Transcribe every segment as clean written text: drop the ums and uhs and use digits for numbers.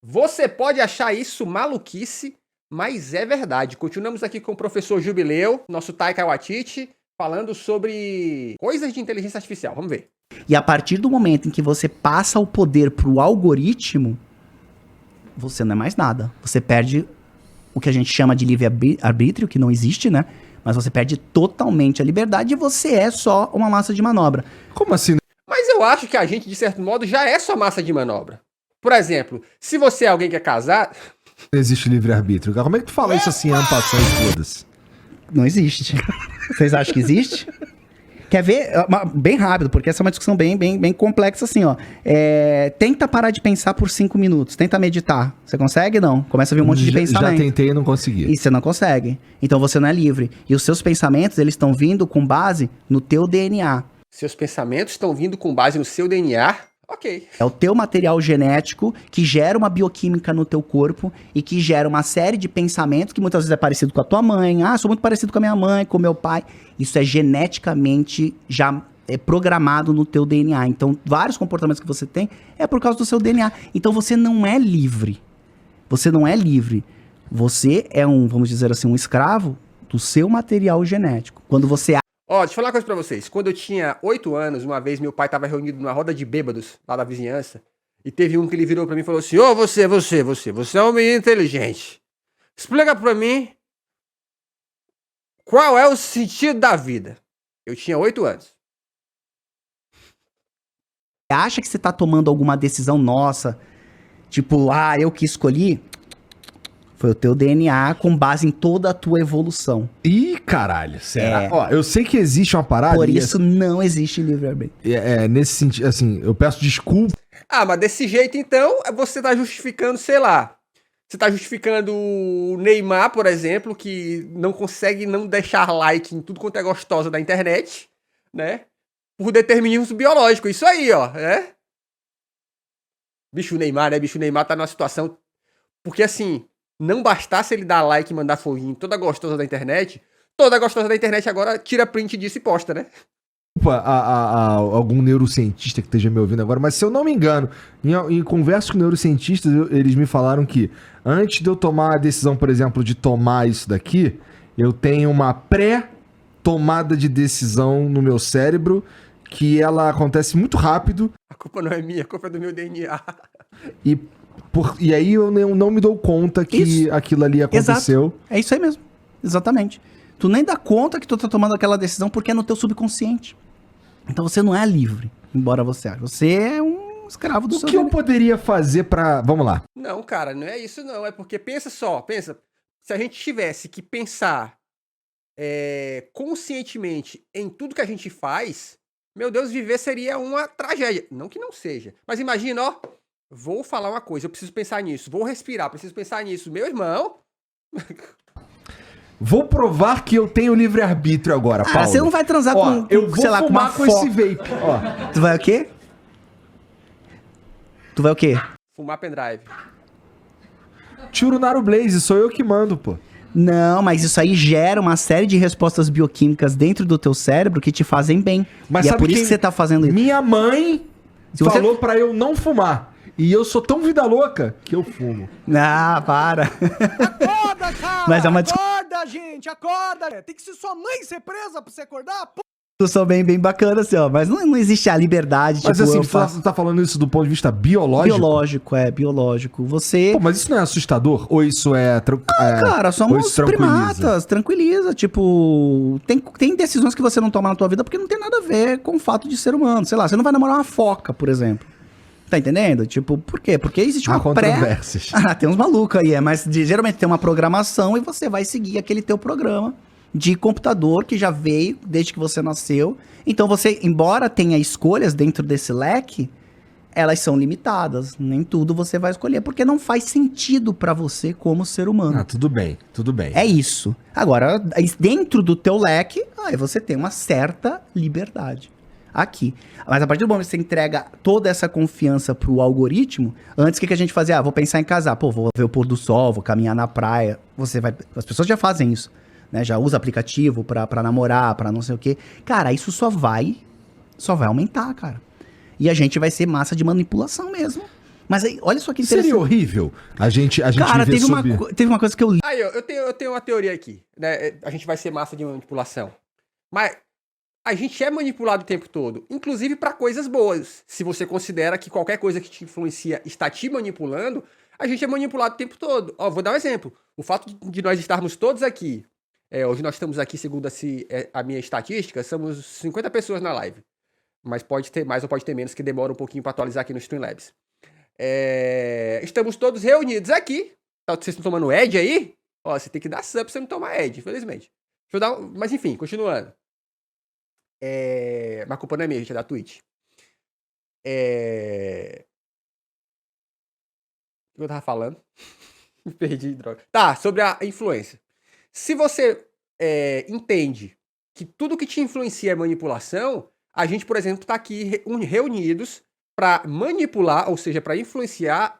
Você pode achar isso maluquice, mas é verdade. Continuamos aqui com o professor Jubileu, nosso Taika Waititi, falando sobre coisas de inteligência artificial. Vamos ver. E a partir do momento em que você passa o poder pro algoritmo, você não é mais nada. Você perde o que a gente chama de livre-arbítrio, que não existe, né? Mas você perde totalmente a liberdade e você é só uma massa de manobra. Como assim? Mas eu acho que a gente, de certo modo, já é só massa de manobra. Por exemplo, se você é alguém que é casado... Não existe livre-arbítrio. Como é que tu fala isso assim, ampassando todas? Não existe. Vocês acham que existe? Quer ver? Bem rápido, porque essa é uma discussão bem complexa, assim, ó. Tenta parar de pensar por 5 minutos. Tenta meditar. Você consegue? Não. Começa a vir um monte de pensamento. Já tentei e não consegui. E você não consegue. Então você não é livre. E os seus pensamentos, eles estão vindo com base no teu DNA. Seus pensamentos estão vindo com base no seu DNA? Ok. É o teu material genético que gera uma bioquímica no teu corpo e que gera uma série de pensamentos que muitas vezes é parecido com a tua mãe. Ah, sou muito parecido com a minha mãe, com o meu pai. Isso é geneticamente já programado no teu DNA. Então, vários comportamentos que você tem é por causa do seu DNA. Então, você não é livre. Você não é livre. Você é vamos dizer assim, um escravo do seu material genético. Quando você... Ó, deixa eu falar uma coisa pra vocês. Quando eu tinha 8 anos, uma vez meu pai tava reunido numa roda de bêbados lá da vizinhança, e teve um que ele virou pra mim e falou assim: ô, você é um menino inteligente. Explica pra mim qual é o sentido da vida. Eu tinha 8 anos. acha que você tá tomando alguma decisão nossa, tipo, eu que escolhi, foi o teu DNA com base em toda a tua evolução. Ih, caralho, será? Ó, eu sei que existe uma parada... Por isso não existe livre-arbítrio. Nesse sentido, assim, eu peço desculpa. Ah, mas desse jeito, então, você tá justificando, sei lá, você tá justificando o Neymar, por exemplo, que não consegue não deixar like em tudo quanto é gostosa da internet, né? Por determinismo biológico. Isso aí, ó, né? Bicho Neymar, né? Bicho Neymar tá numa situação... Porque, assim, não bastasse ele dar like e mandar foguinho toda gostosa da internet agora tira print disso e posta, né? A algum neurocientista que esteja me ouvindo agora, mas se eu não me engano, em conversa com neurocientistas, eles me falaram que antes de eu tomar a decisão, por exemplo, de tomar isso daqui, eu tenho uma pré-tomada de decisão no meu cérebro, que ela acontece muito rápido. A culpa não é minha, a culpa é do meu DNA. E aí eu não me dou conta que aquilo ali aconteceu. Exato. É isso aí mesmo. Exatamente. Tu nem dá conta que tu tá tomando aquela decisão porque é no teu subconsciente. Então você não é livre, embora você ache. Você é um escravo do seu... O que eu poderia fazer pra... Vamos lá. Não, cara, não é isso não. É porque, pensa, se a gente tivesse que pensar conscientemente em tudo que a gente faz, meu Deus, viver seria uma tragédia. Não que não seja. Mas imagina, ó, vou falar uma coisa, eu preciso pensar nisso. Vou respirar, preciso pensar nisso. Meu irmão... Vou provar que eu tenho livre-arbítrio agora, Paulo. Você não vai transar com, sei lá, com uma com esse vape. Tu vai o quê? Fumar pendrive. Tiro Naro Blaze, sou eu que mando, pô. Não, mas isso aí gera uma série de respostas bioquímicas dentro do teu cérebro que te fazem bem. Mas e é por isso que você tá fazendo isso. Minha mãe falou pra eu não fumar. E eu sou tão vida louca que eu fumo. Ah, para. Acorda, cara! Mas é uma Acorda, gente! Acorda! Tem que ser sua mãe ser presa pra você acordar? Discussão bem bacana, assim, ó. Mas não existe a liberdade, mas tipo, assim, você tá falando isso do ponto de vista biológico? Biológico. Você... Pô, mas isso não é assustador? Ou isso é... cara, somos primatas, tranquiliza. Tipo, tem decisões que você não toma na tua vida porque não tem nada a ver com o fato de ser humano. Sei lá, você não vai namorar uma foca, por exemplo. Tá entendendo? Tipo, por quê? Porque existe uma controvérsias. Tem uns malucos aí, mas geralmente tem uma programação e você vai seguir aquele teu programa de computador que já veio desde que você nasceu. Então você, embora tenha escolhas dentro desse leque, elas são limitadas. Nem tudo você vai escolher, porque não faz sentido pra você como ser humano. Tudo bem. É isso. Agora, dentro do teu leque, aí você tem uma certa liberdade. Aqui. Mas a partir do momento que você entrega toda essa confiança pro algoritmo, antes o que a gente fazia? Vou pensar em casar. Pô, vou ver o pôr do sol, vou caminhar na praia. As pessoas já fazem isso, né? Já usa aplicativo pra namorar, pra não sei o quê. Cara, isso só vai aumentar, cara. E a gente vai ser massa de manipulação mesmo. Mas aí, olha só que interessante. Seria horrível a gente Cara, viver teve uma coisa que eu li. Aí, eu tenho uma teoria aqui, né? A gente vai ser massa de manipulação. Mas a gente é manipulado o tempo todo, inclusive para coisas boas. Se você considera que qualquer coisa que te influencia está te manipulando, a gente é manipulado o tempo todo. Ó, vou dar um exemplo. O fato de nós estarmos todos aqui, hoje nós estamos aqui, segundo a minha estatística, somos 50 pessoas na live. Mas pode ter mais ou pode ter menos, que demora um pouquinho para atualizar aqui no Streamlabs. Estamos todos reunidos aqui. Vocês estão tomando Ed aí? Ó, você tem que dar sub pra você não tomar Ed, infelizmente. Mas enfim, continuando. Mas a culpa não é minha, gente, é da Twitch. O que eu tava falando? Me perdi, droga. Tá, sobre a influência. Se você entende que tudo que te influencia é manipulação, a gente, por exemplo, tá aqui reunidos para manipular, ou seja, para influenciar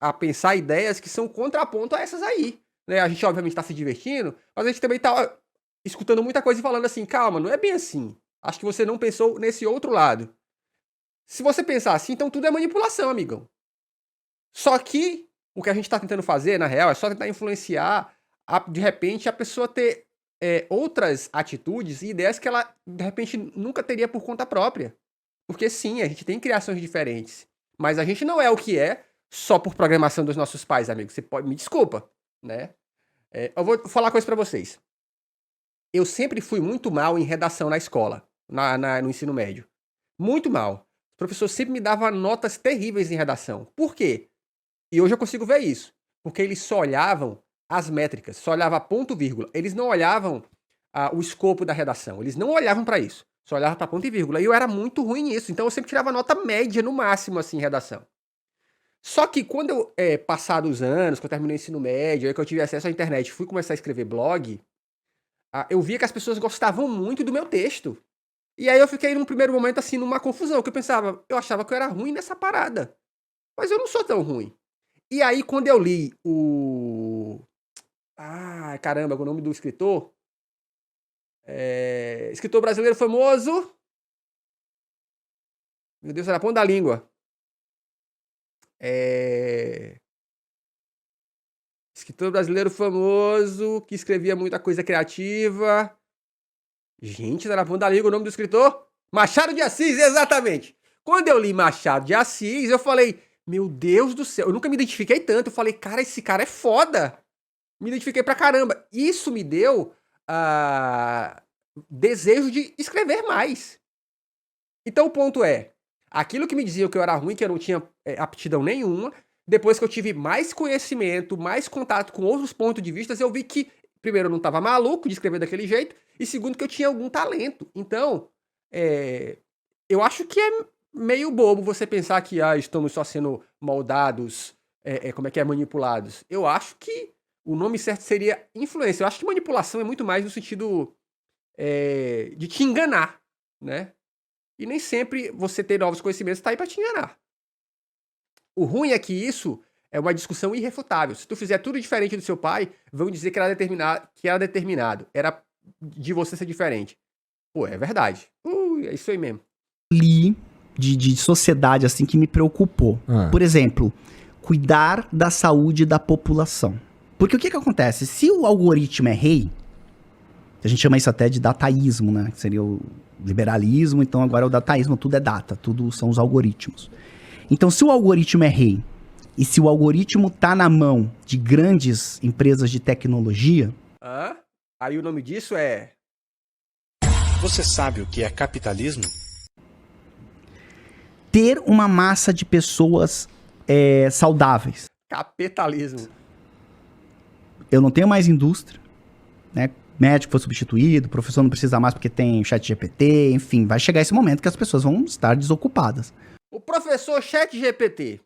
a pensar ideias que são contraponto a essas aí. Né? A gente, obviamente, tá se divertindo, mas a gente também tá escutando muita coisa e falando assim, calma, não é bem assim. Acho que você não pensou nesse outro lado. Se você pensar assim, então tudo é manipulação, amigão. Só que o que a gente tá tentando fazer, na real, é só tentar influenciar, de repente, a pessoa ter outras atitudes e ideias que ela, de repente, nunca teria por conta própria. Porque sim, a gente tem criações diferentes. Mas a gente não é o que é só por programação dos nossos pais, amigo. Você pode... Me desculpa, né? Eu vou falar uma coisa pra vocês. Eu sempre fui muito mal em redação na escola, no ensino médio. Muito mal. O professor sempre me dava notas terríveis em redação. Por quê? E hoje eu consigo ver isso. Porque eles só olhavam as métricas, só olhavam ponto e vírgula. Eles não olhavam o escopo da redação. Eles não olhavam pra isso. Só olhava pra ponto e vírgula. E eu era muito ruim nisso. Então eu sempre tirava nota média no máximo, assim, em redação. Só que quando eu, passados os anos, que eu terminei o ensino médio, aí que eu tive acesso à internet e fui começar a escrever blog, eu via que as pessoas gostavam muito do meu texto. E aí eu fiquei num primeiro momento, assim, numa confusão, que eu achava que eu era ruim nessa parada. Mas eu não sou tão ruim. E aí quando eu li caramba, o nome do escritor? Escritor brasileiro famoso. Meu Deus, era a ponta da língua. Escritor brasileiro famoso, que escrevia muita coisa criativa. Gente, era a ponta da língua o nome do escritor? Machado de Assis, exatamente. Quando eu li Machado de Assis, eu falei, meu Deus do céu, eu nunca me identifiquei tanto. Eu falei, cara, esse cara é foda. Me identifiquei pra caramba. Isso me deu desejo de escrever mais. Então o ponto é, aquilo que me diziam que eu era ruim, que eu não tinha aptidão nenhuma, depois que eu tive mais conhecimento, mais contato com outros pontos de vista, eu vi que, primeiro, eu não estava maluco de escrever daquele jeito, e segundo, que eu tinha algum talento. Então, eu acho que é meio bobo você pensar que estamos só sendo moldados, manipulados. Eu acho que o nome certo seria influência. Eu acho que manipulação é muito mais no sentido de te enganar, né? E nem sempre você ter novos conhecimentos está aí para te enganar. O ruim é que isso é uma discussão irrefutável. Se tu fizer tudo diferente do seu pai, vão dizer que era determinado. Era de você ser diferente. Pô, é verdade. É isso aí mesmo. Li de sociedade, assim, que me preocupou. Por exemplo, cuidar da saúde da população. Porque o que acontece? Se o algoritmo é rei, a gente chama isso até de dataísmo, né? Que seria o liberalismo, então agora é o dataísmo, tudo é data, tudo são os algoritmos. Então, se o algoritmo é rei, e se o algoritmo tá na mão de grandes empresas de tecnologia... Aí o nome disso é... Você sabe o que é capitalismo? Ter uma massa de pessoas saudáveis. Capitalismo. Eu não tenho mais indústria, né? Médico foi substituído, professor não precisa mais porque tem ChatGPT, enfim, vai chegar esse momento que as pessoas vão estar desocupadas. O professor ChatGPT.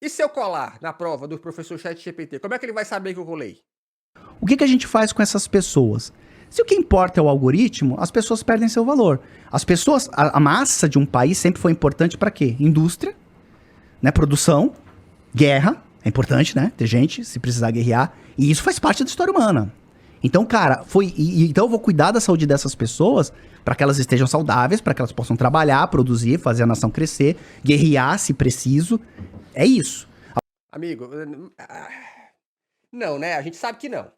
E se eu colar na prova do professor ChatGPT, como é que ele vai saber que eu colei? O que a gente faz com essas pessoas? Se o que importa é o algoritmo, as pessoas perdem seu valor. As pessoas, a massa de um país sempre foi importante para quê? Indústria, né? Produção, guerra. É importante, né? Ter gente, se precisar guerrear. E isso faz parte da história humana. Então, cara, então eu vou cuidar da saúde dessas pessoas para que elas estejam saudáveis, para que elas possam trabalhar, produzir, fazer a nação crescer, guerrear se preciso. É isso. Amigo, não, né? A gente sabe que não.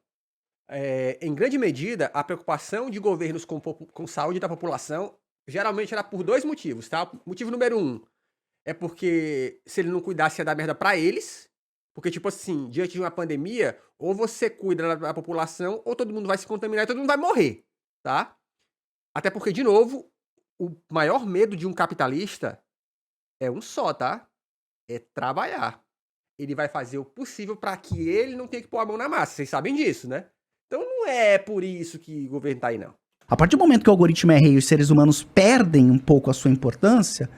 Em grande medida, a preocupação de governos com saúde da população geralmente era por 2 motivos, tá? Motivo número 1 é porque se ele não cuidasse ia dar merda pra eles, porque, tipo assim, diante de uma pandemia, ou você cuida da população, ou todo mundo vai se contaminar e todo mundo vai morrer, tá? Até porque, de novo, o maior medo de um capitalista é um só, tá? É trabalhar. Ele vai fazer o possível pra que ele não tenha que pôr a mão na massa. Vocês sabem disso, né? Então não é por isso que o governo tá aí, não. A partir do momento que o algoritmo é rei e os seres humanos perdem um pouco a sua importância,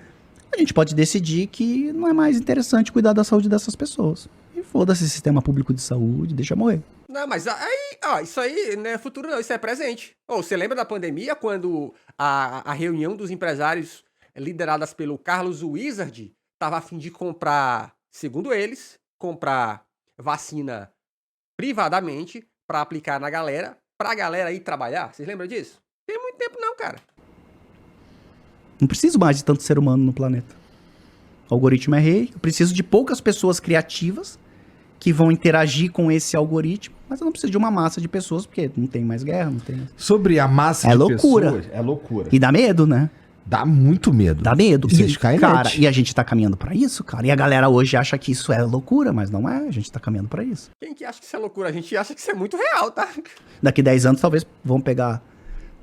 a gente pode decidir que não é mais interessante cuidar da saúde dessas pessoas. E foda-se sistema público de saúde, deixa morrer. Não, mas aí, isso aí não é futuro não, isso é presente. Você lembra da pandemia, quando a reunião dos empresários lideradas pelo Carlos Wizard tava a fim de comprar, segundo eles, comprar vacina privadamente pra aplicar na galera, pra galera ir trabalhar? Vocês lembram disso? Tem muito tempo não, cara. Não preciso mais de tanto ser humano no planeta. O algoritmo é rei, eu preciso de poucas pessoas criativas que vão interagir com esse algoritmo, mas eu não preciso de uma massa de pessoas, porque não tem mais guerra, não tem... Sobre a massa É de loucura. pessoas, é loucura. E dá medo, né? Dá muito medo. Dá medo. Isso é E, Skynet. cara, e a gente tá caminhando pra isso, cara. E a galera hoje acha que isso é loucura, mas não é. A gente tá caminhando pra isso. Quem que acha que isso é loucura? A gente acha que isso é muito real, tá? Daqui 10 anos, talvez vão pegar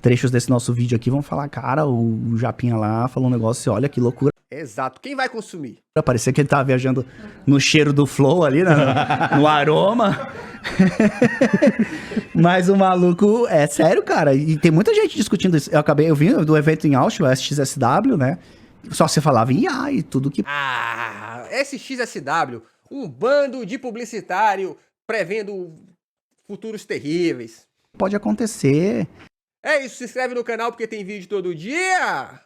trechos desse nosso vídeo aqui e vão falar, cara, o Japinha lá falou um negócio, olha que loucura. Exato. Quem vai consumir? Parecia que ele tava viajando no cheiro do flow ali, né, no aroma. Mas o maluco, é sério, cara. E tem muita gente discutindo isso. Eu vim do evento em Auschwitz, o SXSW, né? Só se falava em IA e tudo que... SXSW, um bando de publicitário prevendo futuros terríveis. pode acontecer. É isso, se inscreve no canal porque tem vídeo todo dia.